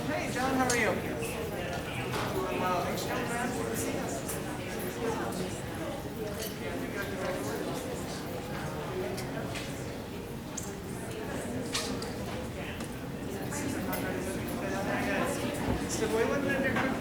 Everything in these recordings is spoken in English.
Hey, John, how are you? Doing well. Thanks for coming back to see us. Step away one minute there.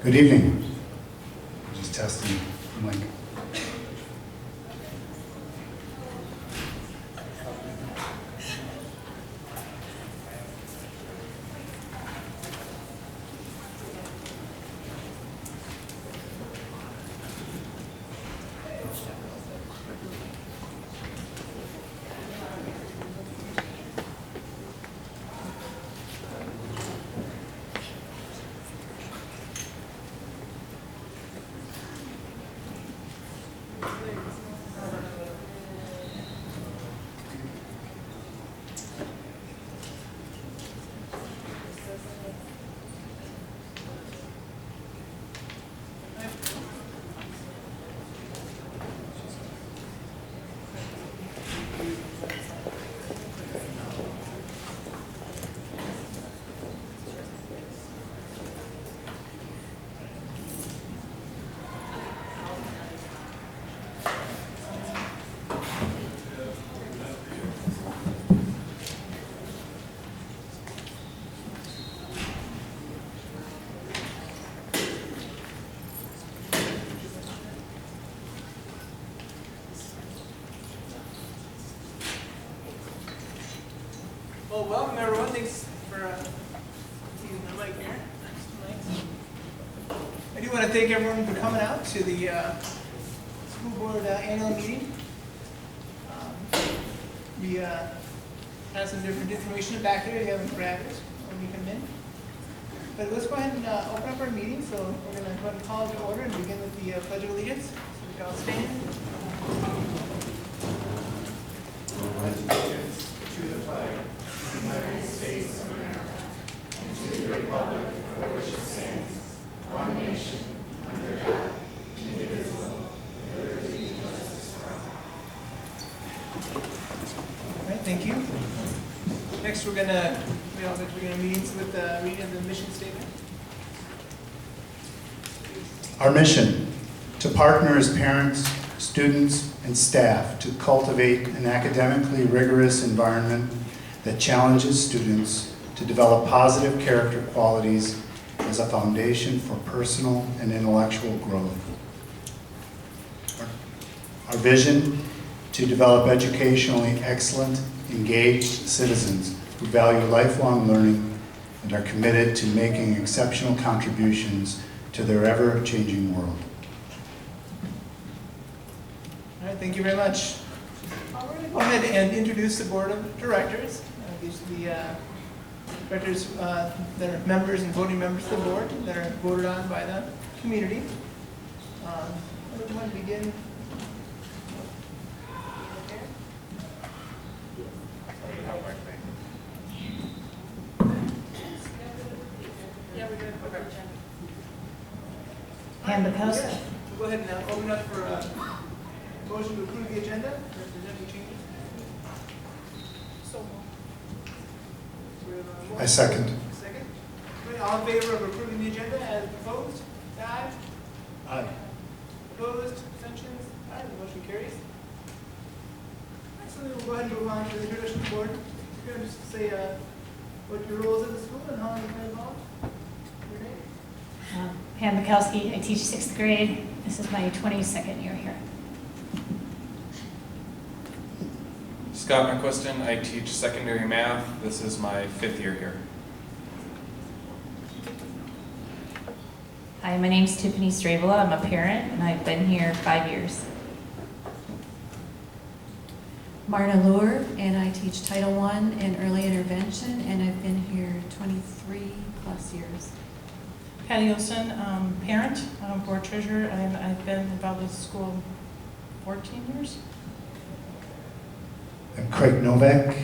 Good evening. Just testing mic. Well, welcome everyone. Thanks for using the mic here. I do want to thank everyone for coming out to the school board annual meeting. We have some different information back here. You haven't grabbed it when you come in. But let's go ahead and open up our meeting. So we're going to go ahead and call it to order and begin with the Pledge of Allegiance. So we can all stand. To the flag of the United States of America, and to the republic for which it stands, one nation, under God, indivisible, with liberty and justice for all. All right, thank you. Next, we're going to begin our meetings with the reading of the mission statement. Our mission, to partner as parents, students, and staff to cultivate an academically rigorous environment that challenges students to develop positive character qualities as a foundation for personal and intellectual growth. Our vision, to develop educationally excellent, engaged citizens who value lifelong learning and are committed to making exceptional contributions to their ever-changing world. All right, thank you very much. We're going to go ahead and introduce the board of directors. These are the directors that are members and voting members of the board that are voted on by the community. We want to begin. Pam Bukowski. Go ahead and open up for a motion to approve the agenda. If there's any changes. So I second. Second. All in favor of approving the agenda as proposed? Say aye. Aye. Opposed? Abstentions? Aye. The motion carries. So then we'll go ahead and move on to the tradition board. You're going to just say what your role is at the school and how you've been involved. Your name? Pam Bukowski. I teach 6th grade. This is my 22nd year here. Scott McQuiston, I teach secondary math. This is my 5th year here. Hi, my name's Tiffany Stravola. I'm a parent, and I've been here 5 years. Marna Lohr, and I teach Title I and Early Intervention, and I've been here 23 plus years. Patty Olson, parent, board treasurer, and I've been involved with the school 14 years. I'm Craig Novak,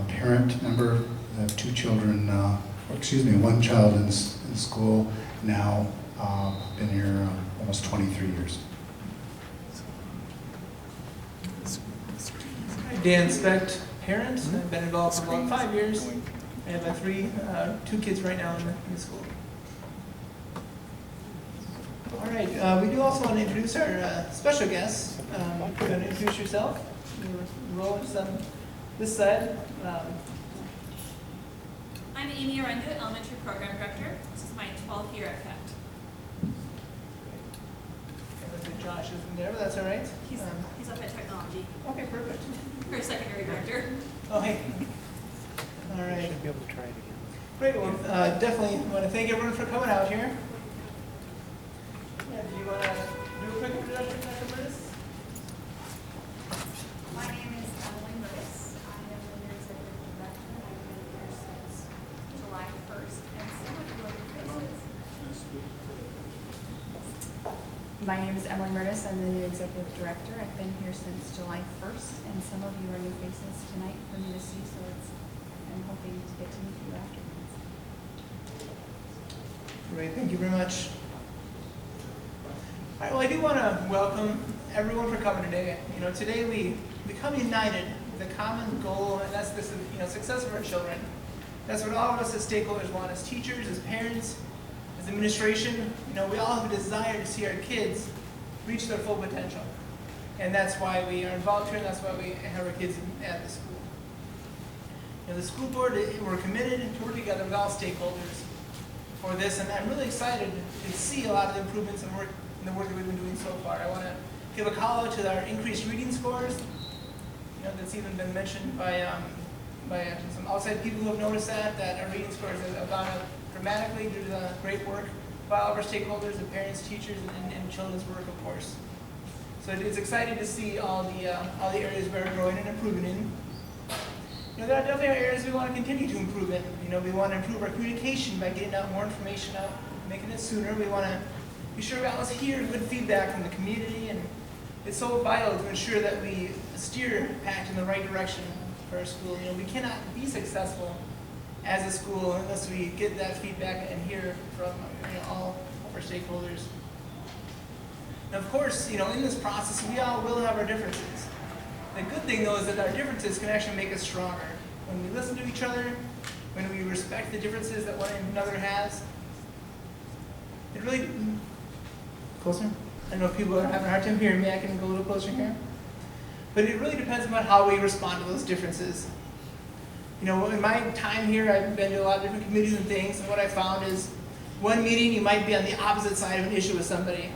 parent, member. I have 2 children, one child in school now. Been here almost 23 years. Dan Specht, parent. I've been involved for about 5 years. I have 2 kids right now in the school. All right, we do also want to introduce our special guests. You're going to introduce yourself. Your role is on this side. I'm Amy Arendu, Elementary Program Director. This is my 12th year at PACT. Josh isn't there, but that's all right. He's up at Technology. Okay, perfect. For Secondary Director. Oh, hey. All right. Should be able to try it again. Great. Well, definitely want to thank everyone for coming out here. Yeah, do you want to do a quick introduction, Dr. Burtis? My name is Emily Burtis. I am the new executive director. I've been here since July 1st, and some of you other faces. My name is Emily Murtis. I'm the new executive director. I've been here since July 1st, and some of you are new faces tonight for me to see, so I'm hoping to get to meet you afterwards. Great, thank you very much. All right, well, I do want to welcome everyone for coming today. You know, today we become united with a common goal, and that's this, success of our children. That's what all of us as stakeholders want, as teachers, as parents, as administration. We all have a desire to see our kids reach their full potential. And that's why we are involved here, and that's why we have our kids at the school. The school board, we're committed to work together with all stakeholders for this, and I'm really excited to see a lot of the improvements in the work that we've been doing so far. I want to give a call out to our increased reading scores. That's even been mentioned by some outside people who have noticed that our reading scores have gone up dramatically due to the great work by all of our stakeholders, the parents, teachers, and children's work, of course. So it's exciting to see all the areas we're growing and improving in. There are definitely areas we want to continue to improve in. We want to improve our communication by getting out more information out, making it sooner. We want to be sure we always hear good feedback from the community, and it's so vital to ensure that we steer PACT in the right direction for our school. We cannot be successful as a school unless we get that feedback and hear from all of our stakeholders. And of course, in this process, we all will have our differences. The good thing, though, is that our differences can actually make us stronger. When we listen to each other, when we respect the differences that one another has, it really Closer? I know people are having a hard time hearing me. I can go a little closer here. But it really depends on how we respond to those differences. You know, in my time here, I've been to a lot of different committees and things, and what I found is one meeting you might be on the opposite side of an issue with somebody.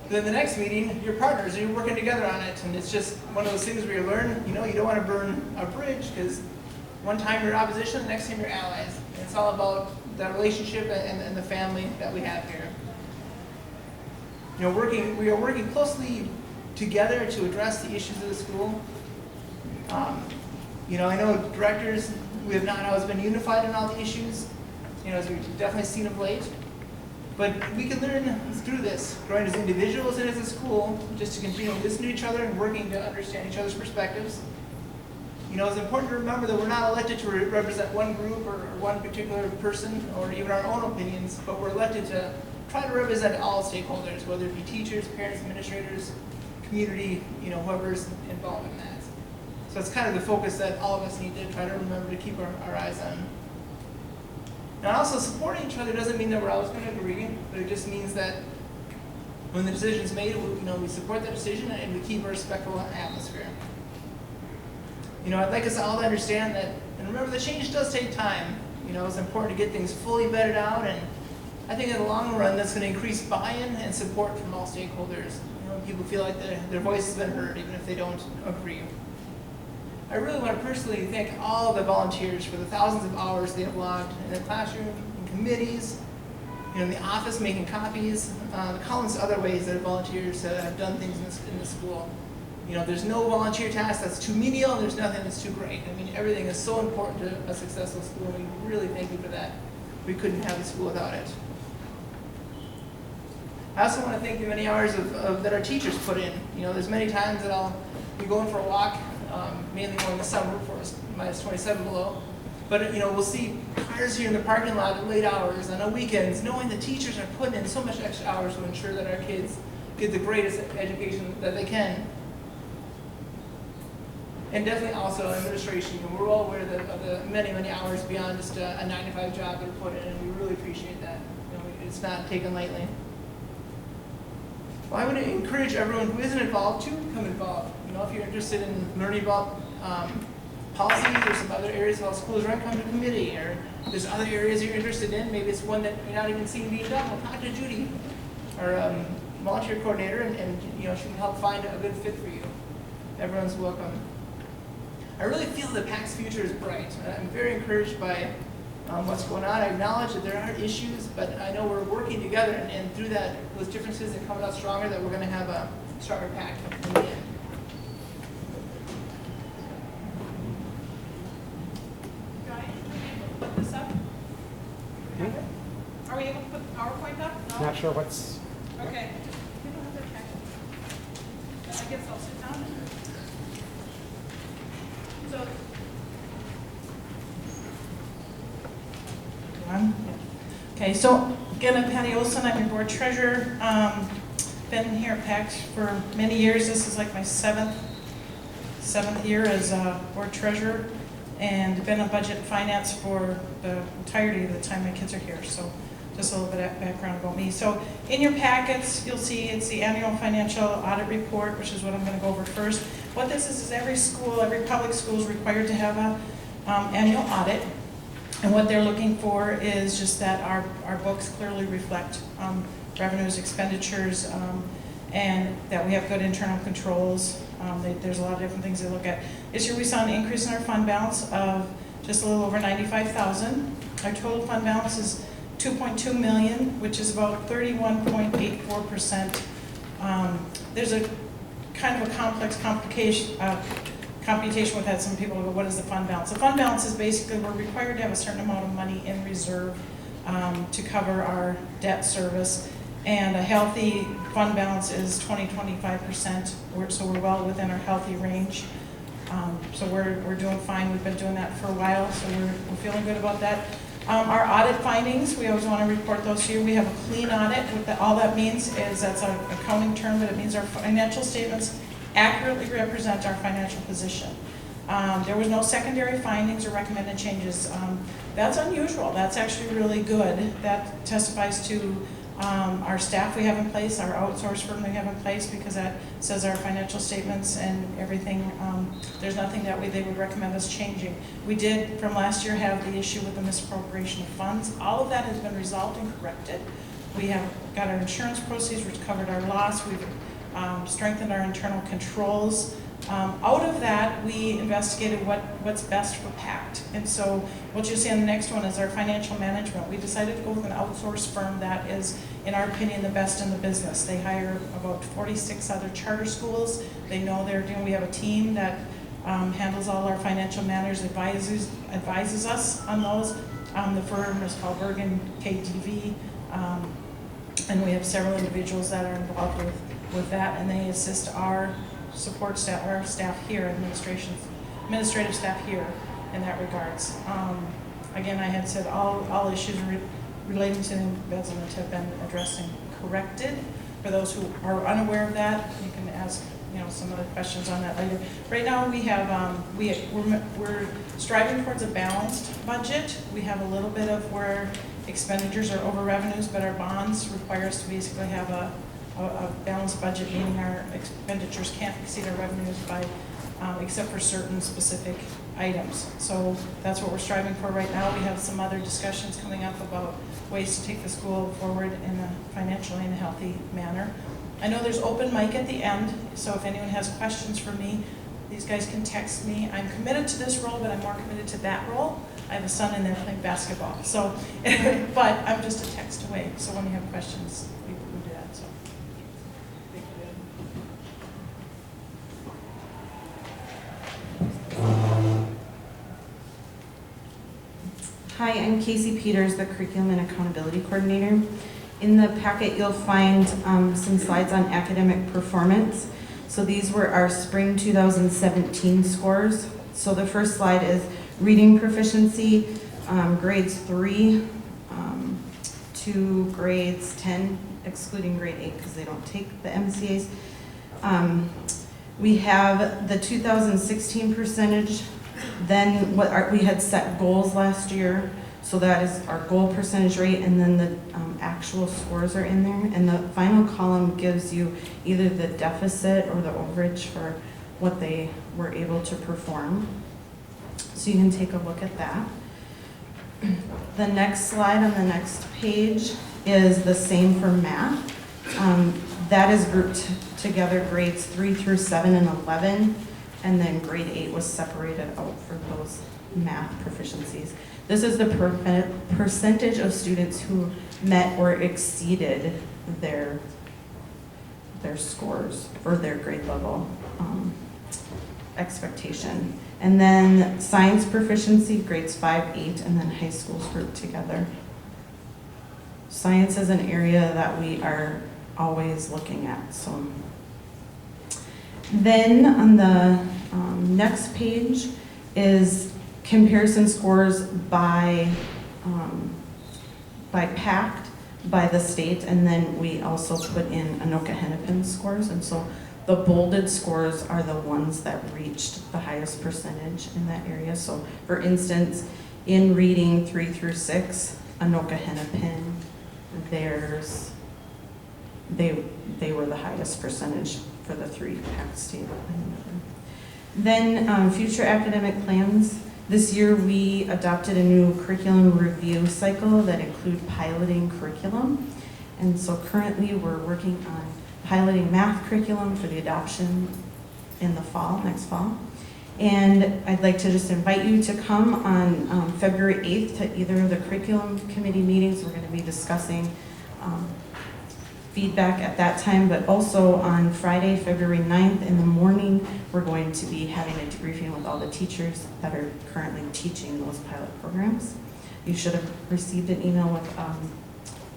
Then the next meeting, you're partners and you're working together on it, and it's just one of those things where you learn, you know, you don't want to burn a bridge because one time you're opposition, the next time you're allies. And it's all about that relationship and the family that we have here. You know, we are working closely together to address the issues of the school. You know, I know directors, we have not always been unified on all the issues, you know, as we've definitely seen of late. But we can learn through this, growing as individuals and as a school, just to continue to listen to each other and working to understand each other's perspectives. You know, it's important to remember that we're not elected to represent one group or one particular person or even our own opinions, but we're elected to try to represent all stakeholders, whether it be teachers, parents, administrators, community, you know, whoever's involved in that. So it's kind of the focus that all of us need to try to remember to keep our eyes on. And also, supporting each other doesn't mean that we're always going to agree, but it just means that when the decision's made, we support that decision and we keep a respectful atmosphere. You know, I'd like us all to understand that, and remember, the change does take time. You know, it's important to get things fully vetted out, and I think in the long run, that's going to increase buy-in and support from all stakeholders. You know, people feel like their voice has been heard, even if they don't agree. I really want to personally thank all the volunteers for the thousands of hours they have logged in the classroom, in committees, you know, in the office making copies, countless other ways that volunteers have done things in the school. You know, there's no volunteer task that's too menial, and there's nothing that's too great. I mean, everything is so important to a successful school, and we really thank you for that. We couldn't have the school without it. I also want to thank the many hours that our teachers put in. You know, there's many times that I'll be going for a walk, mainly when the summer before it's minus 27 below. But, you know, we'll see cars here in the parking lot at late hours and on weekends, knowing the teachers are putting in so much extra hours to ensure that our kids get the greatest education that they can. And definitely also administration. And we're all aware of the many, many hours beyond just a 9-to-5 job that are put in, and we really appreciate that. You know, it's not taken lightly. Well, I would encourage everyone who isn't involved to become involved. You know, if you're interested in learning about policies or some other areas of how schools run, come to committee. Or if there's other areas you're interested in, maybe it's one that you're not even seeing being done, well, talk to Judy, our volunteer coordinator, and you know, she can help find a good fit for you. Everyone's welcome. I really feel that PACT's future is bright. I'm very encouraged by what's going on. I acknowledge that there are issues, but I know we're working together, and through that, those differences and coming out stronger, that we're going to have a stronger PACT in the end. Guys, are we able to put this up? Are we able to put the PowerPoint up? No? Not sure what's. Okay. We don't have to check. I guess I'll sit down. So. Okay, so again, I'm Patty Olson. I'm your board treasurer. Been here at PACT for many years. This is like my seventh year as board treasurer, and been on budget and finance for the entirety of the time my kids are here. So just a little bit of background about me. So in your packets, you'll see it's the annual financial audit report, which is what I'm going to go over first. What this is every school, every public school is required to have a annual audit. And what they're looking for is just that our books clearly reflect revenues, expenditures, and that we have good internal controls. There's a lot of different things they look at. This year we saw an increase in our fund balance of just a little over $95,000. Our total fund balance is $2.2 million, which is about 31.84%. There's a kind of a complex computation with that. Some people go, what is the fund balance? The fund balance is basically we're required to have a certain amount of money in reserve to cover our debt service, and a healthy fund balance is 20-25%. So we're well within our healthy range. So we're doing fine. We've been doing that for a while, so we're feeling good about that. Our audit findings, we always want to report those to you. We have a clean audit. All that means is that's an accounting term, but it means our financial statements accurately represent our financial position. There was no secondary findings or recommended changes. That's unusual. That's actually really good. That testifies to our staff we have in place, our outsourced firm we have in place, because that says our financial statements and everything, there's nothing that they would recommend us changing. We did, from last year, have the issue with the misappropriation of funds. All of that has been resolved and corrected. We have got our insurance proceeds, which covered our loss. We've strengthened our internal controls. Out of that, we investigated what's best for PACT. And so what you see on the next one is our financial management. We decided to go with an outsourced firm that is, in our opinion, the best in the business. They hire about 46 other charter schools. They know they're doing, we have a team that handles all our financial matters, advises us on those. The firm is called Bergen KDV, and we have several individuals that are involved with that, and they assist our support staff, our staff here, administrative staff here in that regards. Again, I had said all issues relating to embezzlement have been addressed and corrected. For those who are unaware of that, you can ask some other questions on that later. Right now we have we're striving towards a balanced budget. We have a little bit of where expenditures are over revenues, but our bonds require us to basically have a balanced budget, meaning our expenditures can't exceed our revenues by, except for certain specific items. So that's what we're striving for right now. We have some other discussions coming up about ways to take the school forward in a financially and healthy manner. I know there's open mic at the end, so if anyone has questions for me, these guys can text me. I'm committed to this role, but I'm more committed to that role. I have a son in there playing basketball, so, but I'm just a text away. So when you have questions, we do that. So. Hi, I'm Casey Peters, the Curriculum and Accountability Coordinator. In the packet, you'll find some slides on academic performance. So these were our spring 2017 scores. So the first slide is reading proficiency, grades 3 to grades 10, excluding grade 8 because they don't take the MCAs. We have the 2016 percentage. Then we had set goals last year, so that is our goal percentage rate, and then the actual scores are in there. And the final column gives you either the deficit or the overage for what they were able to perform. So you can take a look at that. The next slide on the next page is the same for math. That is grouped together grades 3 through 7 and 11. And then grade 8 was separated out for those math proficiencies. This is the percentage of students who met or exceeded their scores or their grade level expectation. And then science proficiency, grades 5, 8, and then high schools grouped together. Science is an area that we are always looking at. So. Then on the next page is comparison scores by PACT, by the state, and then we also put in Anoka-Hennepin scores. And so the bolded scores are the ones that reached the highest percentage in that area. So for instance, in reading 3 through 6, Anoka-Hennepin, they were the highest percentage for the 3 PACT state. Then future academic plans. This year we adopted a new curriculum review cycle that include piloting curriculum. And so currently we're working on piloting math curriculum for the adoption in the fall, next fall. And I'd like to just invite you to come on February 8th to either of the curriculum committee meetings. We're going to be discussing feedback at that time, but also on Friday, February 9th in the morning, we're going to be having a debriefing with all the teachers that are currently teaching those pilot programs. You should have received an email with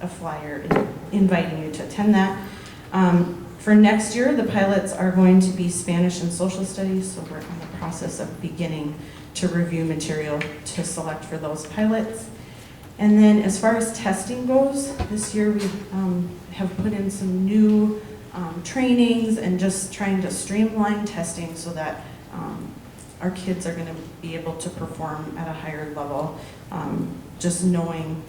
a flyer inviting you to attend that. For next year, the pilots are going to be Spanish and social studies, so we're in the process of beginning to review material to select for those pilots. And then as far as testing goes, this year we have put in some new trainings and just trying to streamline testing so that our kids are going to be able to perform at a higher level, just knowing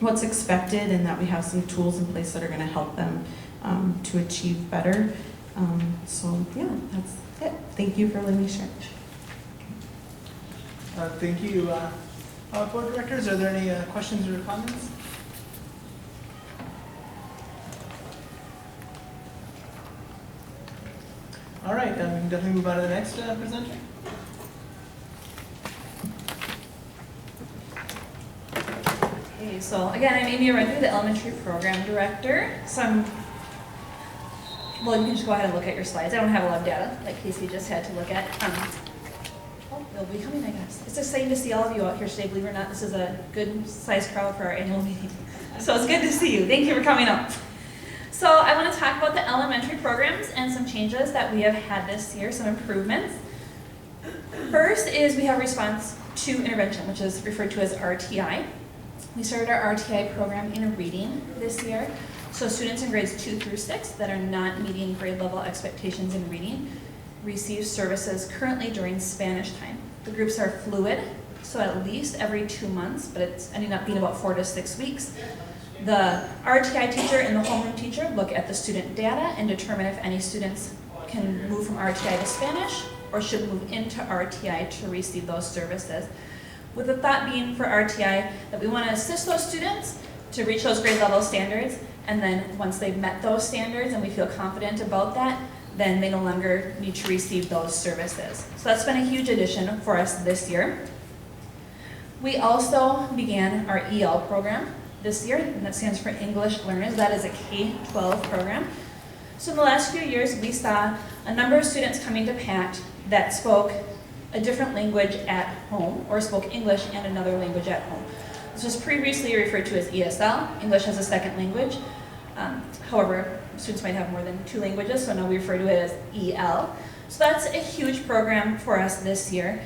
what's expected and that we have some tools in place that are going to help them to achieve better. So yeah, that's it. Thank you for letting me share. Thank you. Board directors, are there any questions or comments? All right, we can definitely move on to the next presenter. Okay, so again, I'm Amy Arendu, the elementary program director. Well, you can just go ahead and look at your slides. I don't have a lot of data, like Casey just had to look at. Oh, they'll be coming, I guess. It's exciting to see all of you out here today. Believe it or not, this is a good-sized crowd for our annual meeting. So it's good to see you. Thank you for coming up. So I want to talk about the elementary programs and some changes that we have had this year, some improvements. First is we have response to intervention, which is referred to as RTI. We started our RTI program in reading this year. So students in grades 2 through 6 that are not meeting grade level expectations in reading receive services currently during Spanish time. The groups are fluid, so at least every 2 months, but it's ending up being about 4 to 6 weeks. The RTI teacher and the homeroom teacher look at the student data and determine if any students can move from RTI to Spanish or should move into RTI to receive those services. With the thought being for RTI that we want to assist those students to reach those grade level standards, and then once they've met those standards and we feel confident about that, then they no longer need to receive those services. So that's been a huge addition for us this year. We also began our EL program this year, and that stands for English Learners. That is a K-12 program. So in the last few years, we saw a number of students coming to PACT that spoke a different language at home or spoke English and another language at home. This was previously referred to as ESL, English as a second language. However, students might have more than 2 languages, so now we refer to it as EL. So that's a huge program for us this year.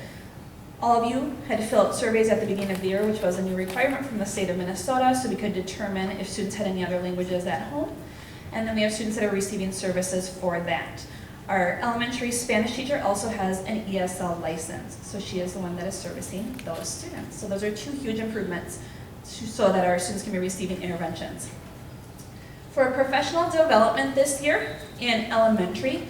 All of you had to fill out surveys at the beginning of the year, which was a new requirement from the state of Minnesota, so we could determine if students had any other languages at home. And then we have students that are receiving services for that. Our elementary Spanish teacher also has an ESL license, so she is the one that is servicing those students. So those are 2 huge improvements so that our students can be receiving interventions. For professional development this year in elementary,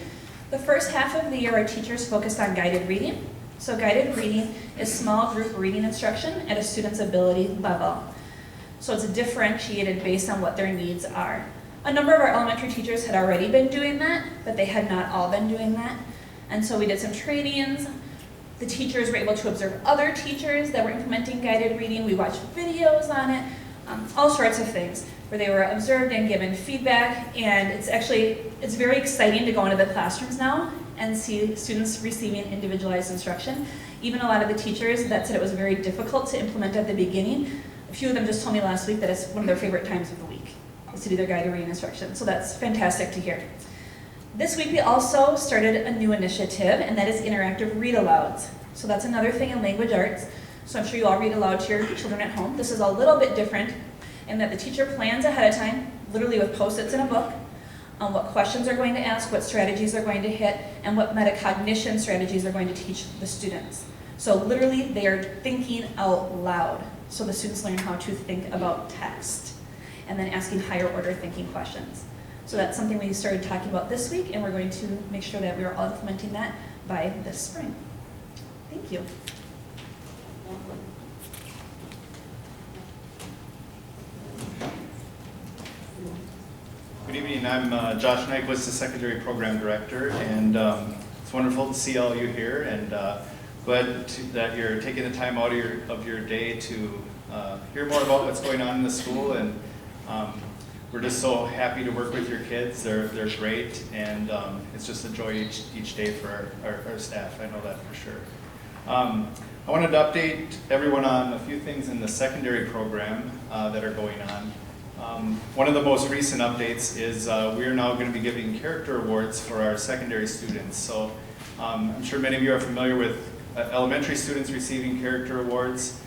the first half of the year our teachers focused on guided reading. So guided reading is small group reading instruction at a student's ability level. So it's differentiated based on what their needs are. A number of our elementary teachers had already been doing that, but they had not all been doing that. And so we did some trainings. The teachers were able to observe other teachers that were implementing guided reading. We watched videos on it, all sorts of things, where they were observed and given feedback. And it's very exciting to go into the classrooms now and see students receiving individualized instruction. Even a lot of the teachers that said it was very difficult to implement at the beginning, a few of them just told me last week that it's one of their favorite times of the week, is to do their guided reading instruction. So that's fantastic to hear. This week we also started a new initiative, and that is interactive read-alouds. So that's another thing in language arts. So I'm sure you all read aloud to your children at home. This is a little bit different in that the teacher plans ahead of time, literally with Post-its in a book, on what questions they're going to ask, what strategies they're going to hit, and what metacognition strategies they're going to teach the students. So literally they are thinking out loud. So the students learn how to think about text and then asking higher order thinking questions. So that's something we started talking about this week, and we're going to make sure that we are all implementing that by this spring. Thank you. Good evening, I'm Josh Nyquist, the Secondary Program Director, and it's wonderful to see all you here, and glad that you're taking the time out of your day to hear more about what's going on in the school, and we're just so happy to work with your kids. They're great, and it's just a joy each day for our staff, I know that for sure. I wanted to update everyone on a few things in the secondary program that are going on. One of the most recent updates is we are now going to be giving character awards for our secondary students. So I'm sure many of you are familiar with elementary students receiving character awards.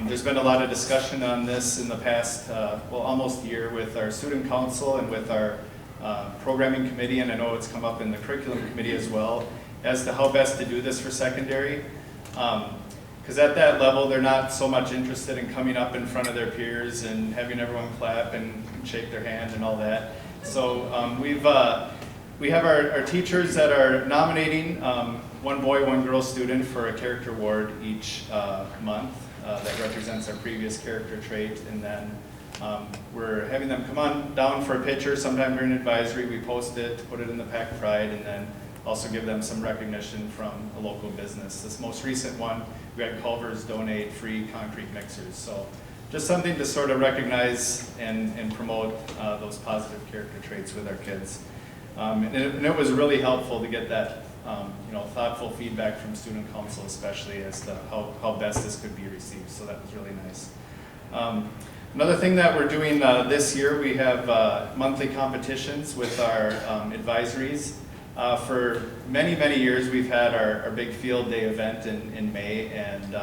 There's been a lot of discussion on this in the past, almost year with our student council and with our programming committee, and I know it's come up in the curriculum committee as well, as to how best to do this for secondary. Because at that level, they're not so much interested in coming up in front of their peers and having everyone clap and shake their hand and all that. So we have our teachers that are nominating one boy, one girl student for a character award each month that represents our previous character trait, and then we're having them come on down for a picture sometime during advisory. We post it, put it in the PACT Pride, and then also give them some recognition from a local business. This most recent one, we had Culver's donate free concrete mixers. So just something to sort of recognize and promote those positive character traits with our kids. And it was really helpful to get that thoughtful feedback from student council, especially as to how best this could be received. So that was really nice. Another thing that we're doing this year, we have monthly competitions with our advisories. For many, many years, we've had our big field day event in May, and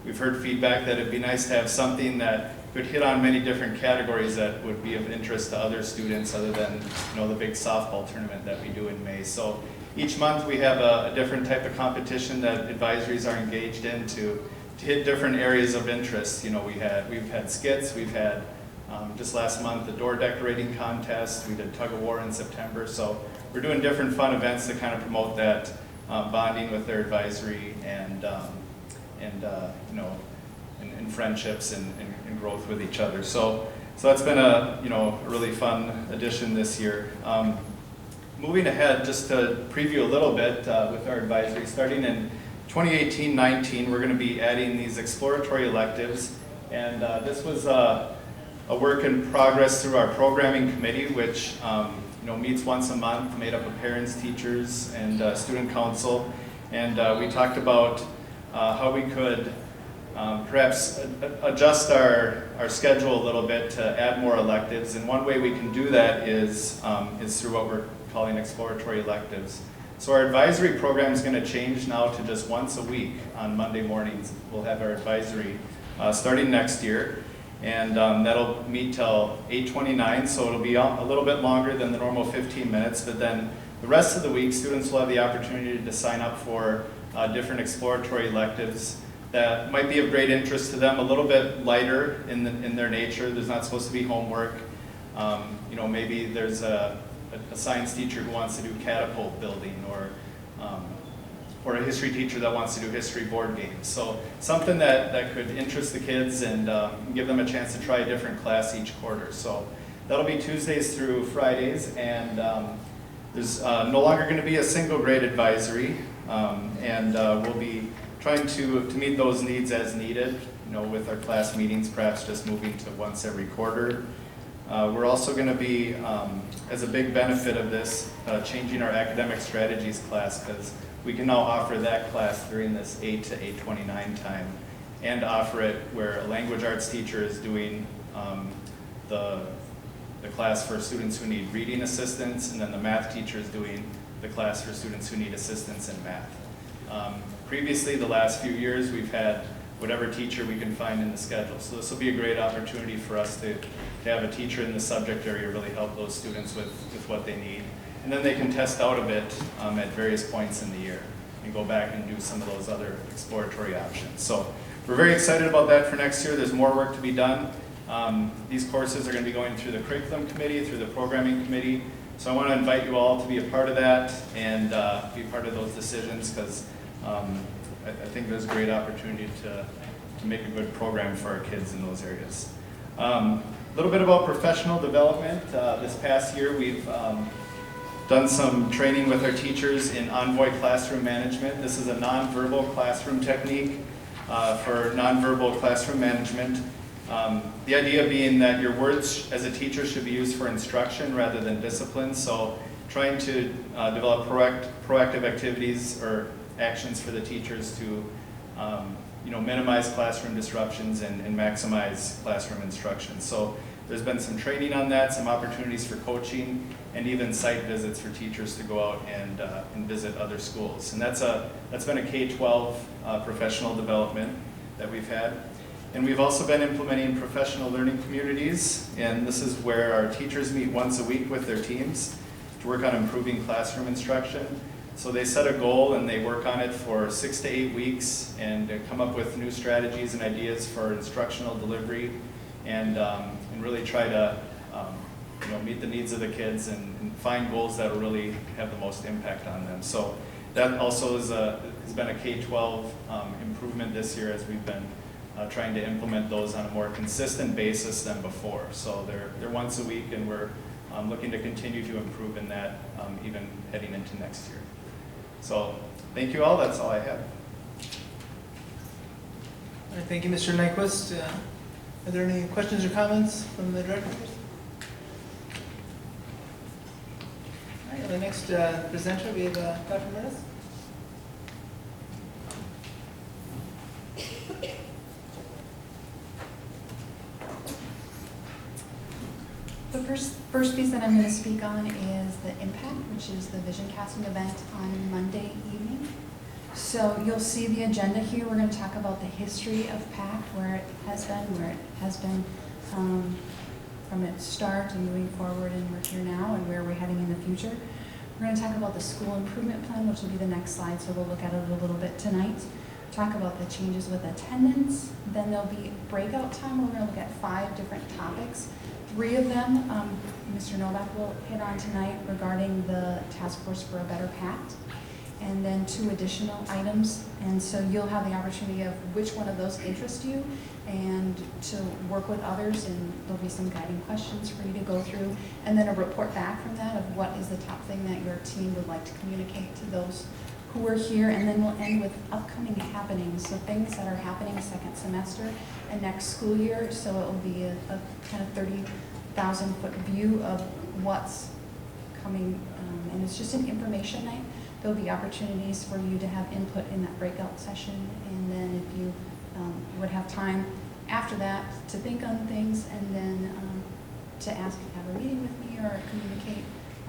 we've heard feedback that it'd be nice to have something that could hit on many different categories that would be of interest to other students other than the big softball tournament that we do in May. So each month we have a different type of competition that advisories are engaged in to hit different areas of interest. We've had skits, we've had just last month the door decorating contest, we did tug of war in September. So we're doing different fun events to kind of promote that bonding with their advisory and friendships and growth with each other. So that's been a really fun addition this year. Moving ahead, just to preview a little bit with our advisory, starting in 2018-19, we're going to be adding these exploratory electives, and this was a work in progress through our programming committee, which meets once a month, made up of parents, teachers, and student council, and we talked about how we could perhaps adjust our schedule a little bit to add more electives, and one way we can do that is through what we're calling exploratory electives. So our advisory program is going to change now to just once a week on Monday mornings. We'll have our advisory starting next year, and that'll meet till 8:29, so it'll be a little bit longer than the normal 15 minutes, but then the rest of the week students will have the opportunity to sign up for different exploratory electives that might be of great interest to them, a little bit lighter in their nature. There's not supposed to be homework. Maybe there's a science teacher who wants to do catapult building, or a history teacher that wants to do history board games. So something that could interest the kids and give them a chance to try a different class each quarter. So that'll be Tuesdays through Fridays, and there's no longer going to be a single grade advisory, and we'll be trying to meet those needs as needed, with our class meetings perhaps just moving to once every quarter. We're also going to be, as a big benefit of this, changing our academic strategies class, because we can now offer that class during this 8 to 8:29 time, and offer it where a language arts teacher is doing the class for students who need reading assistance, and then the math teacher is doing the class for students who need assistance in math. Previously, the last few years, we've had whatever teacher we can find in the schedule. So this will be a great opportunity for us to have a teacher in the subject area really help those students with what they need. And then they can test out a bit at various points in the year and go back and do some of those other exploratory options. So we're very excited about that for next year. There's more work to be done. These courses are going to be going through the curriculum committee, through the programming committee. So I want to invite you all to be a part of that and be part of those decisions, because I think there's a great opportunity to make a good program for our kids in those areas. A little bit about professional development. This past year we've done some training with our teachers in Envoy classroom management. This is a nonverbal classroom technique for nonverbal classroom management. The idea being that your words as a teacher should be used for instruction rather than discipline. So trying to develop proactive activities or actions for the teachers to minimize classroom disruptions and maximize classroom instruction. So there's been some training on that, some opportunities for coaching, and even site visits for teachers to go out and visit other schools. And that's been a K-12 professional development that we've had. And we've also been implementing professional learning communities, and this is where our teachers meet once a week with their teams to work on improving classroom instruction. So they set a goal and they work on it for 6 to 8 weeks and come up with new strategies and ideas for instructional delivery and really try to meet the needs of the kids and find goals that will really have the most impact on them. So that also has been a K-12 improvement this year as we've been trying to implement those on a more consistent basis than before. So they're once a week, and we're looking to continue to improve in that even heading into next year. So thank you all. That's all I have. All right, thank you, Mr. Nyquist. Are there any questions or comments from the director? All right, the next presenter, we have Dr. Meredith. The first piece that I'm going to speak on is the IMPACT, which is the vision casting event on Monday evening. So you'll see the agenda here. We're going to talk about the history of PACT, where it has been from its start and moving forward, and we're here now, and where we're heading in the future. We're going to talk about the school improvement plan, which will be the next slide, so we'll look at it a little bit tonight. Talk about the changes with attendance. Then there'll be breakout time. We're going to look at 5 different topics. 3 of them, Mr. Novak will hit on tonight regarding the Task Force for a Better PACT, and then 2 additional items. And so you'll have the opportunity of which one of those interest you and to work with others, and there'll be some guiding questions for you to go through, and then a report back from that of what is the top thing that your team would like to communicate to those who are here. And then we'll end with upcoming happenings, so things that are happening second semester and next school year. So it will be a kind of 30,000-foot view of what's coming, and it's just an information night. There'll be opportunities for you to have input in that breakout session, and then if you would have time after that to think on things, and then to ask if you have a meeting with me or communicate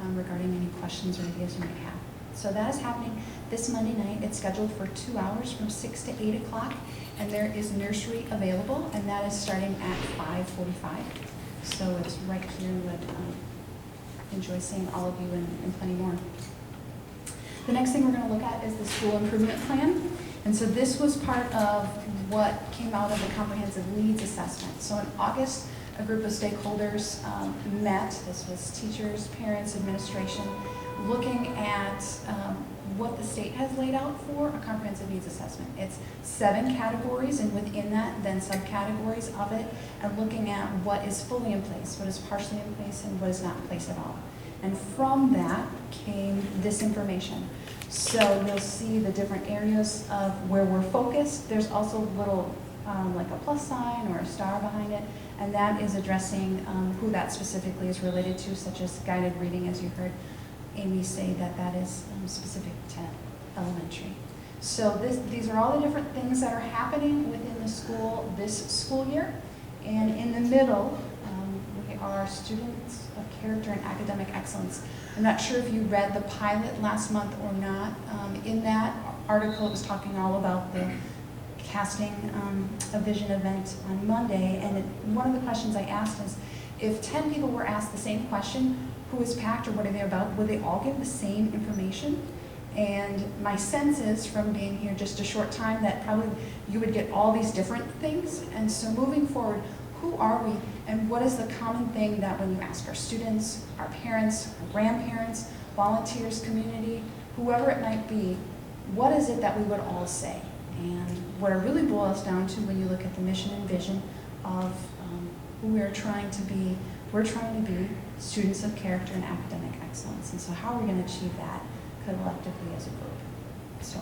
regarding any questions or ideas you might have. So that is happening this Monday night. It's scheduled for 2 hours from 6 to 8 o'clock, and there is nursery available, and that is starting at 5:45. So it's right here, and would enjoy seeing all of you and plenty more. The next thing we're going to look at is the school improvement plan. And so this was part of what came out of the comprehensive needs assessment. So in August, a group of stakeholders met. This was teachers, parents, administration, looking at what the state has laid out for a comprehensive needs assessment. It's 7 categories, and within that, then subcategories of it, and looking at what is fully in place, what is partially in place, and what is not in place at all. And from that came this information. So you'll see the different areas of where we're focused. There's also a little like a plus sign or a star behind it, and that is addressing who that specifically is related to, such as guided reading, as you heard Amy say that is specific to elementary. So these are all the different things that are happening within the school this school year. And in the middle, we are students of character and academic excellence. I'm not sure if you read the pilot last month or not. In that article, it was talking all about the casting a vision event on Monday. And one of the questions I asked is, if 10 people were asked the same question, who is PACT or what are they about, would they all give the same information? And my sense is, from being here just a short time, that probably you would get all these different things. And so moving forward, who are we, and what is the common thing that when you ask our students, our parents, our grandparents, volunteers, community, whoever it might be, what is it that we would all say? And what it really boils down to, when you look at the mission and vision of who we are trying to be, we're trying to be students of character and academic excellence. And so how are we going to achieve that collectively as a group? So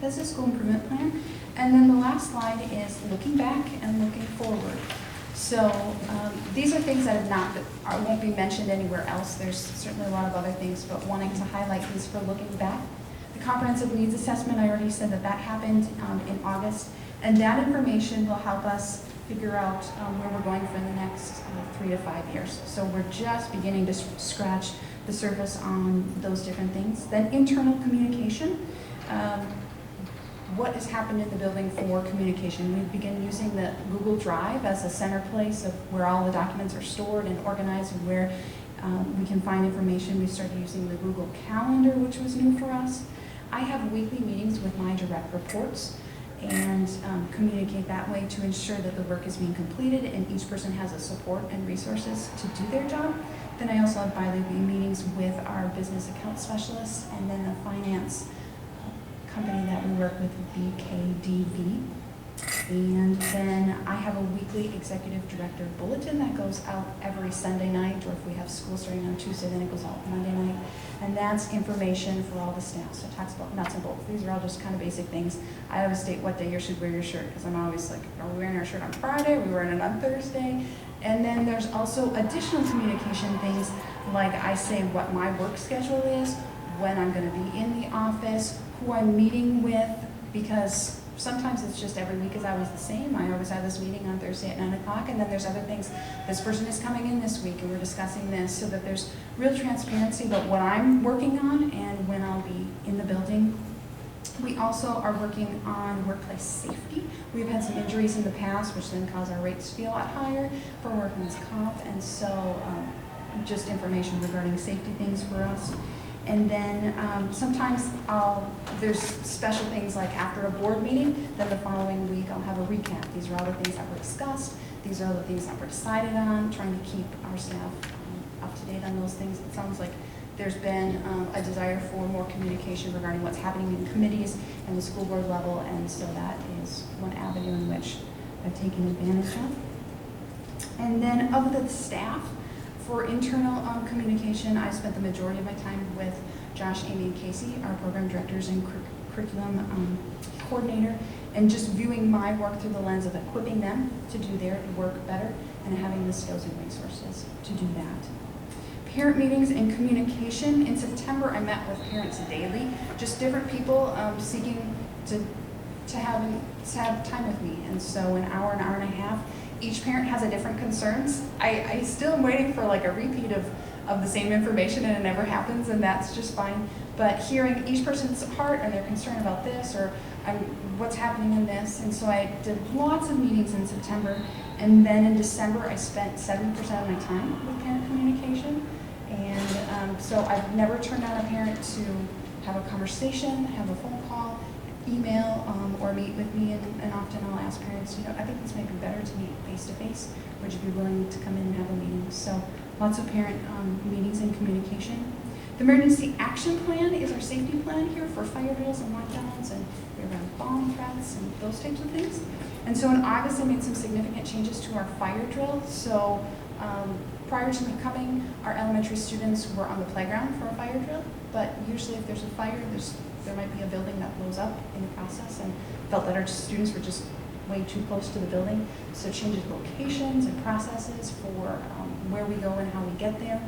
that's the school improvement plan. And then the last slide is looking back and looking forward. So these are things that won't be mentioned anywhere else. There's certainly a lot of other things, but wanting to highlight these for looking back. The comprehensive needs assessment, I already said that happened in August, and that information will help us figure out where we're going for the next 3 to 5 years. So we're just beginning to scratch the surface on those different things. Then internal communication. What has happened in the building for communication? We begin using the Google Drive as a center place of where all the documents are stored and organized, and where We can find information. We started using the Google Calendar, which was new for us. I have weekly meetings with my direct reports and communicate that way to ensure that the work is being completed and each person has the support and resources to do their job. Then I also have bi-weekly meetings with our business account specialists and then the finance company that we work with, BKDV. And then I have a weekly executive director bulletin that goes out every Sunday night, or if we have school starting on Tuesday, then it goes out Monday night. And that's information for all the staff. So it talks about nuts and bolts. These are all just kind of basic things. I always state what day you should wear your shirt, because I'm always like, are we wearing our shirt on Friday? Are we wearing it on Thursday? And then there's also additional communication things, like I say what my work schedule is, when I'm going to be in the office, who I'm meeting with, because sometimes it's just every week is always the same. I always have this meeting on Thursday at 9 o'clock, and then there's other things. This person is coming in this week, and we're discussing this, so that there's real transparency about what I'm working on and when I'll be in the building. We also are working on workplace safety. We've had some injuries in the past, which then cause our rates to be a lot higher for workman's comp, and so just information regarding safety things for us. And then sometimes there's special things like after a board meeting, then the following week I'll have a recap. These are all the things that were discussed. These are all the things that were decided on, trying to keep our staff up to date on those things. It sounds like there's been a desire for more communication regarding what's happening in committees and the school board level, and so that is one avenue in which I've taken advantage of. And then of the staff, for internal communication, I spent the majority of my time with Josh, Amy, and Casey, our program directors and curriculum coordinator, and just viewing my work through the lens of equipping them to do their work better and having the skills and resources to do that. Parent meetings and communication. In September, I met with parents daily, just different people seeking to have time with me. And so an hour and a half. Each parent has a different concerns. I still am waiting for like a repeat of the same information, and it never happens, and that's just fine. But hearing each person's heart and their concern about this, or what's happening in this, and so I did lots of meetings in September, and then in December I spent 70% of my time with parent communication, and so I've never turned down a parent to have a conversation, have a phone call, email, or meet with me, and often I'll ask parents, I think this might be better to meet face-to-face. Would you be willing to come in and have a meeting? So lots of parent meetings and communication. The emergency action plan is our safety plan here for fire drills and lockdowns, and we're around bomb threats and those types of things. And so in August, I made some significant changes to our fire drill. So prior to me coming, our elementary students were on the playground for a fire drill, but usually if there's a fire, there might be a building that blows up in the process, and felt that our students were just way too close to the building. So changes locations and processes for where we go and how we get there.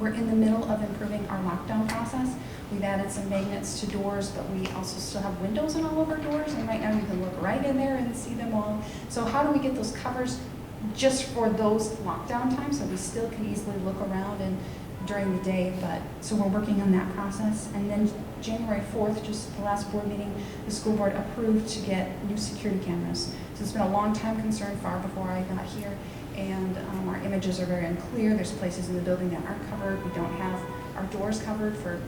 We're in the middle of improving our lockdown process. We've added some magnets to doors, but we also still have windows in all of our doors, and right now you can look right in there and see them all. So how do we get those covers just for those lockdown times, so we still can easily look around and during the day? But so we're working on that process. And then January 4th, just the last board meeting, the school board approved to get new security cameras. So it's been a long time concern, far before I got here, and our images are very unclear. There's places in the building that aren't covered. We don't have our doors covered for,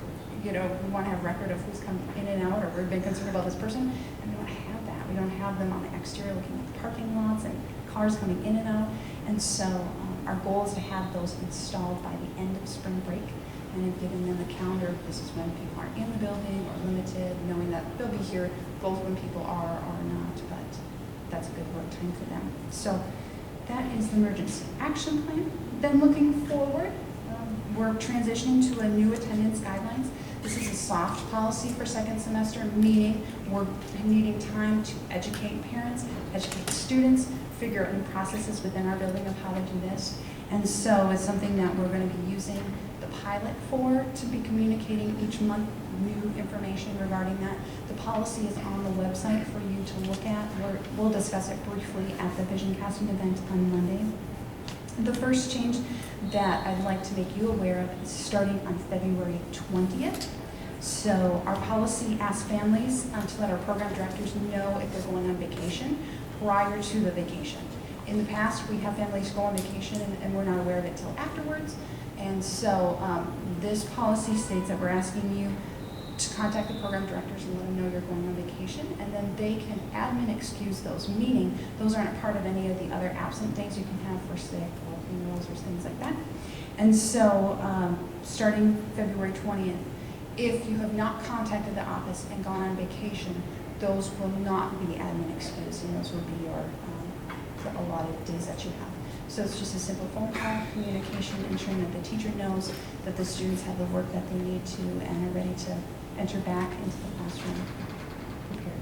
we want to have record of who's come in and out, or we've been concerned about this person, and we don't have that. We don't have them on the exterior looking at the parking lots and cars coming in and out. And so our goal is to have those installed by the end of spring break, and have given them a calendar. This is when people aren't in the building or limited, knowing that they'll be here both when people are or not, but that's a good work time for them. So that is the emergency action plan. Then looking forward, we're transitioning to a new attendance guidelines. This is a soft policy for second semester, meaning we're needing time to educate parents, educate students, figure out new processes within our building of how to do this. And so it's something that we're going to be using the pilot for, to be communicating each month new information regarding that. The policy is on the website for you to look at. We'll discuss it briefly at the vision casting event on Monday. The first change that I'd like to make you aware of is starting on February 20th. So our policy asks families to let our program directors know if they're going on vacation prior to the vacation. In the past, we have families go on vacation and we're not aware of it till afterwards, And so this policy states that we're asking you to contact the program directors and let them know you're going on vacation, and then they can admin excuse those, meaning those aren't a part of any of the other absent days you can have for sick or funerals or things like that. And so starting February 20th, if you have not contacted the office and gone on vacation, those will not be admin excused, and those will be your the allotted days that you have. So it's just a simple phone call, communication, ensuring that the teacher knows that the students have the work that they need to and are ready to enter back into the classroom prepared.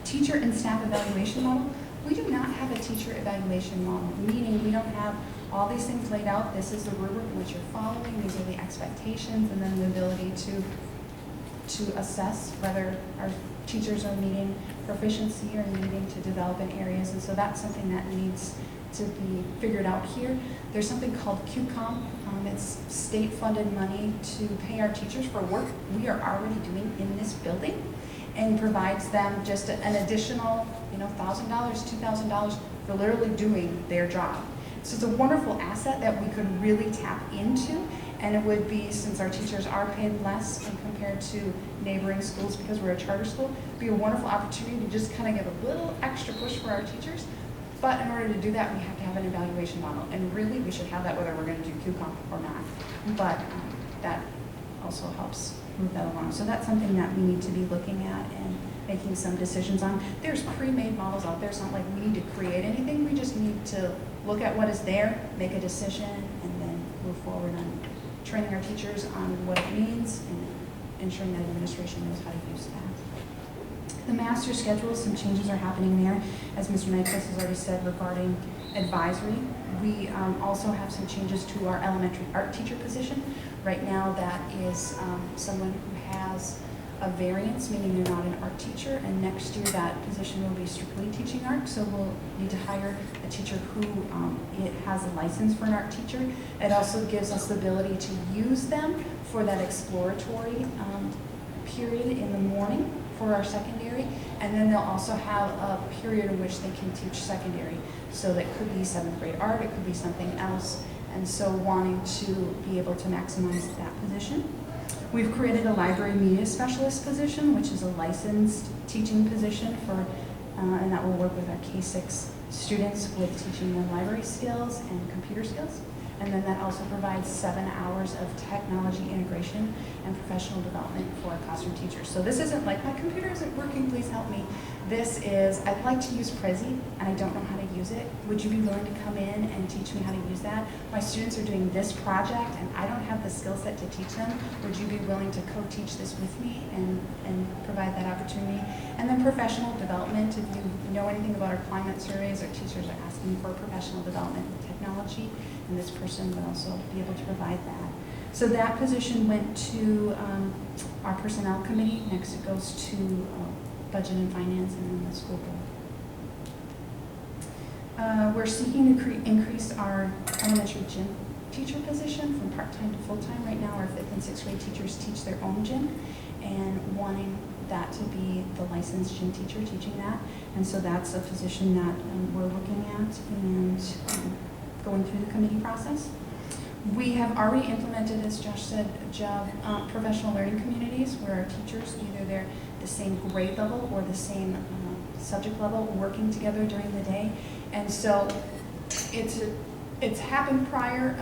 Teacher and staff evaluation model. We do not have a teacher evaluation model, meaning we don't have all these things laid out. This is the rubric in which you're following. These are the expectations, and then the ability to assess whether our teachers are meeting proficiency or needing to develop in areas. And so that's something that needs to be figured out here. There's something called QCOM. It's state-funded money to pay our teachers for work we are already doing in this building, and provides them just an additional, $1,000, $2,000 for literally doing their job. So it's a wonderful asset that we could really tap into, and it would be, since our teachers are paid less when compared to neighboring schools because we're a charter school, be a wonderful opportunity to just kind of give a little extra push for our teachers. But in order to do that, we have to have an evaluation model, and really we should have that whether we're going to do QCOM or not. But that also helps move that along. So that's something that we need to be looking at and making some decisions on. There's pre-made models out there. It's not like we need to create anything. We just need to look at what is there, make a decision, and then move forward on training our teachers on what it means and ensuring that administration knows how to use that. The master schedule, some changes are happening there, as Mr. Nyquist has already said regarding advisory. We also have some changes to our elementary art teacher position. Right now that is someone who has a variance, meaning they're not an art teacher, and next year that position will be strictly teaching art, so we'll need to hire a teacher who it has a license for an art teacher. It also gives us the ability to use them for that exploratory period in the morning for our secondary, and then they'll also have a period in which they can teach secondary. So that could be 7th grade art, it could be something else, and so wanting to be able to maximize that position. We've created a library media specialist position, which is a licensed teaching position for, and that will work with our K-6 students with teaching them library skills and computer skills. And then that also provides 7 hours of technology integration and professional development for our classroom teachers. So this isn't like, my computer isn't working, please help me. This is, I'd like to use Prezi and I don't know how to use it. Would you be willing to come in and teach me how to use that? My students are doing this project and I don't have the skill set to teach them. Would you be willing to co-teach this with me and provide that opportunity? And then professional development, if you know anything about our climate surveys, our teachers are asking for professional development in technology, and this person would also be able to provide that. So that position went to our personnel committee. Next it goes to budget and finance, and then the school board. We're seeking to increase our elementary gym teacher position from part-time to full-time. Right now our 5th and 6th grade teachers teach their own gym, and wanting that to be the licensed gym teacher teaching that. And so that's a position that we're looking at and going through the committee process. We have already implemented, as Josh said, professional learning communities where our teachers, either they're the same grade level or the same subject level, working together during the day. And so it's happened prior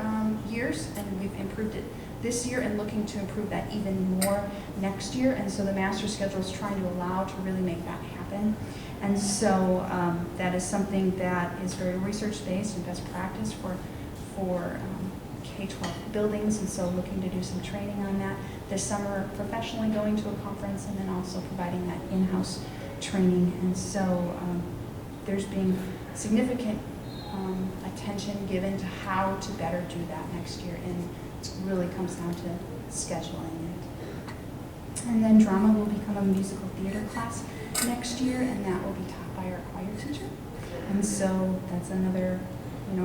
years, and we've improved it this year and looking to improve that even more next year. And so the master schedule is trying to allow to really make that happen. And so that is something that is very research-based and best practice for K-12 buildings, and so looking to do some training on that this summer, professionally going to a conference, and then also providing that in-house training. And so there's been significant attention given to how to better do that next year, and it really comes down to scheduling it. And then drama will become a musical theater class next year, and that will be taught by our choir teacher. And so that's another,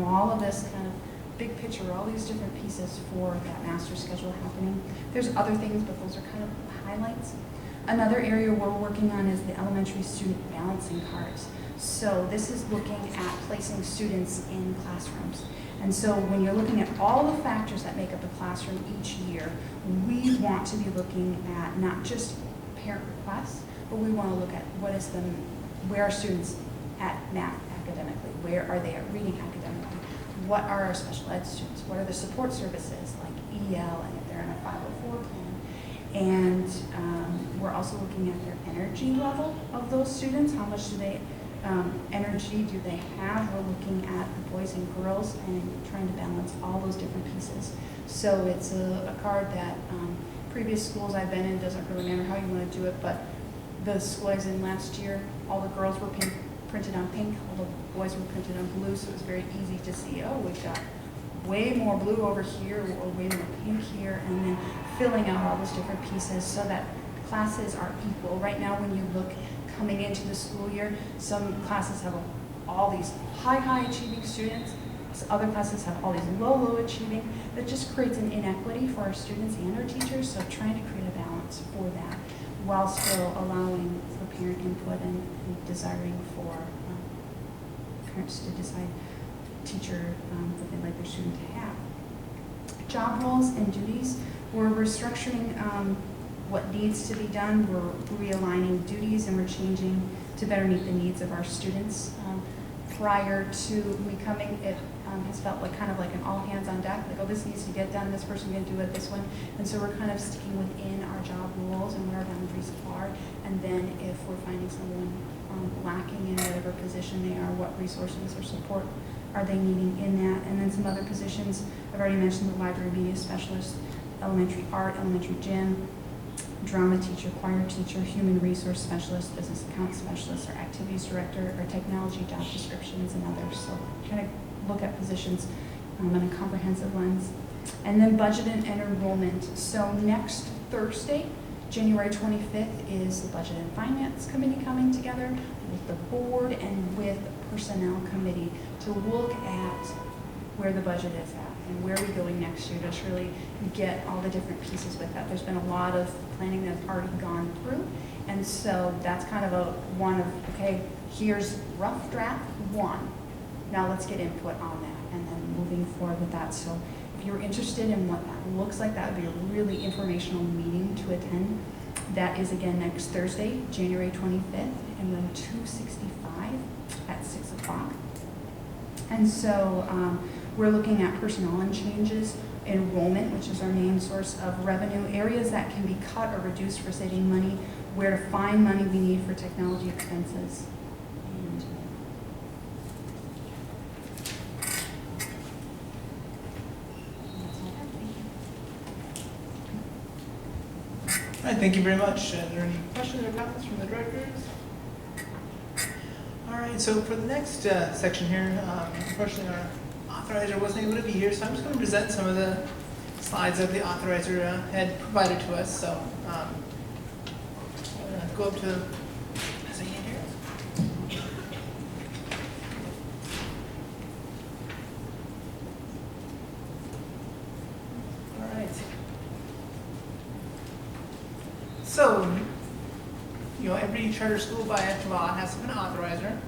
all of this kind of big picture, all these different pieces for that master schedule happening. There's other things, but those are kind of highlights. Another area we're working on is the elementary student balancing cards. So this is looking at placing students in classrooms. And so when you're looking at all the factors that make up a classroom each year, we want to be looking at not just parent requests, but we want to look at where are students at math academically? Where are they at reading academically? What are our special ed students? What are the support services like EL and if they're in a 504 plan? And we're also looking at their energy level of those students. How much energy do they have? We're looking at the boys and girls and trying to balance all those different pieces. So it's a card that previous schools I've been in, doesn't really matter how you want to do it, but the school I was in last year, all the girls were printed on pink, all the boys were printed on blue, so it was very easy to see, oh, we've got way more blue over here or way more pink here, and then filling out all those different pieces so that classes are equal. Right now, when you look coming into the school year, some classes have all these high achieving students, other classes have all these low achieving. That just creates an inequity for our students and our teachers, so trying to create a balance for that while still allowing for parent input and desiring for parents to decide teacher that they'd like their student to have. Job roles and duties, we're restructuring what needs to be done. We're realigning duties and we're changing to better meet the needs of our students. Prior to me coming, it has felt like kind of like an all hands on deck, like, oh, this needs to get done, this person can do it, this one. And so we're kind of sticking within our job roles and what our boundaries are. And then if we're finding someone lacking in whatever position they are, what resources or support are they needing in that? And then some other positions, I've already mentioned the library media specialist, elementary art, elementary gym, drama teacher, choir teacher, human resource specialist, business account specialist, or activities director, or technology job descriptions, and others. So trying to look at positions in a comprehensive lens. And then budget and enrollment. So next Thursday, January 25th, is the Budget and Finance Committee coming together with the board and with the Personnel Committee to look at where the budget is at and where we're going next year, just really get all the different pieces with that. There's been a lot of planning that's already gone through, and so that's kind of okay, here's rough draft 1. Now let's get input on that and then moving forward with that. So if you're interested in what that looks like, that would be a really informational meeting to attend. That is again next Thursday, January 25th, in room 265 at 6 o'clock. And so we're looking at personnel and changes, enrollment, which is our main source of revenue, areas that can be cut or reduced for saving money, where to find money we need for technology expenses. And that's all I have. Thank you. All right, thank you very much. Are there any questions or comments from the directors? All right, so for the next section here, unfortunately our authorizer wasn't able to be here, so I'm just going to present some of the slides that the authorizer had provided to us. So I'm going to go up to here. All right. So, every charter school by law has an authorizer.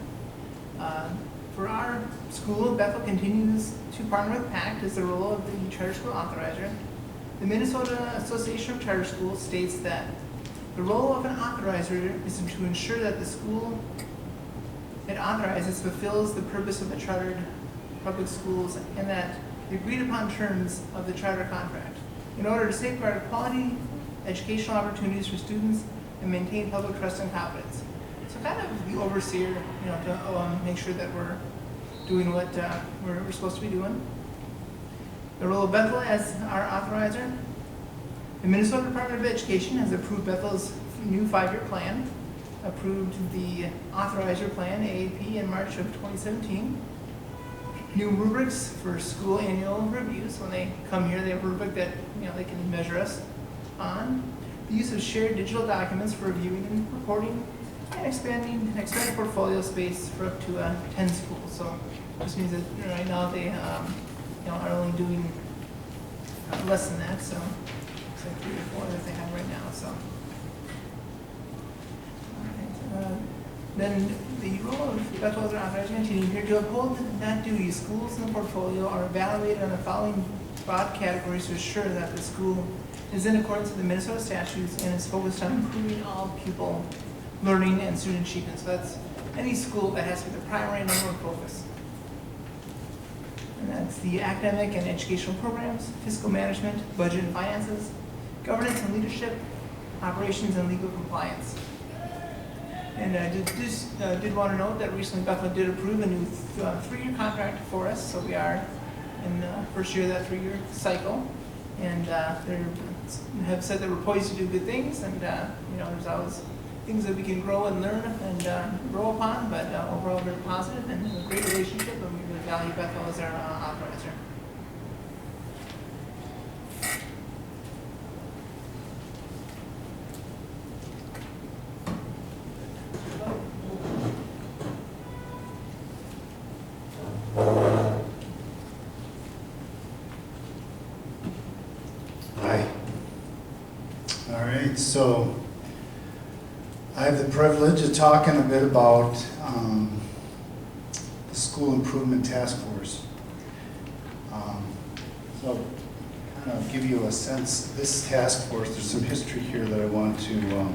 For our school, Bethel continues to partner with PACT as the role of the charter school authorizer. The Minnesota Association of Charter Schools states that the role of an authorizer is to ensure that the school it authorizes fulfills the purpose of the chartered public schools and that the agreed upon terms of the charter contract in order to safeguard quality educational opportunities for students and maintain public trust and confidence. So kind of the overseer, to make sure that we're doing what we're supposed to be doing. The role of Bethel as our authorizer. The Minnesota Department of Education has approved Bethel's new 5-year plan, approved the authorizer plan, AAP, in March of 2017. New rubrics for school annual reviews. When they come here, they have a rubric that they can measure us on. The use of shared digital documents for reviewing and reporting, and expanded portfolio space for up to 10 schools. So this means that right now they are only doing less than that. So it's like 3 or 4 that they have right now. So Then the role of Bethel as our authorizing team here to uphold that duty, schools in the portfolio are evaluated on the following broad categories to ensure that the school is in accordance with the Minnesota statutes and is focused on improving all pupil learning and student achievement. So that's any school that has to be the primary number one focus. And that's the academic and educational programs, fiscal management, budget and finances, governance and leadership, operations and legal compliance. And I did want to note that recently Bethel did approve a new 3-year contract for us, so we are in the first year of that 3-year cycle. And they have said that we're poised to do good things, and there's always things that we can grow and learn and grow upon, but overall very positive and a great relationship, and we really value Bethel as our authorizer. Hi. All right, so I have the privilege of talking a bit about the School Improvement Task Force. So kind of give you a sense, this task force, there's some history here that I want to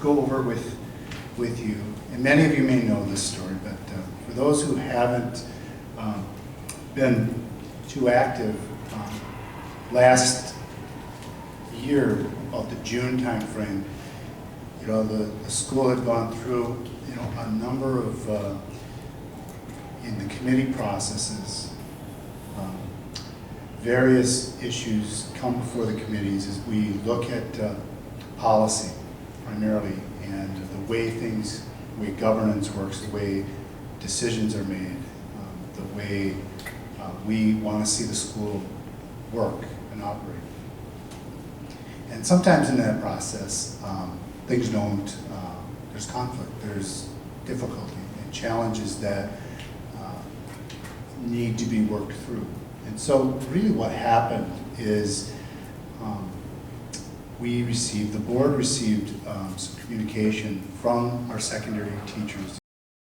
go over with you. And many of you may know this story, but for those who haven't been too active, last year, about the June timeframe, the school had gone through, a number of, in the committee processes, various issues come before the committees as we look at policy primarily, and the way governance works, the way decisions are made, the way we want to see the school work and operate. And sometimes in that process, things don't, there's conflict, there's difficulty, and challenges that need to be worked through. And so really what happened is the board received some communication from our secondary teachers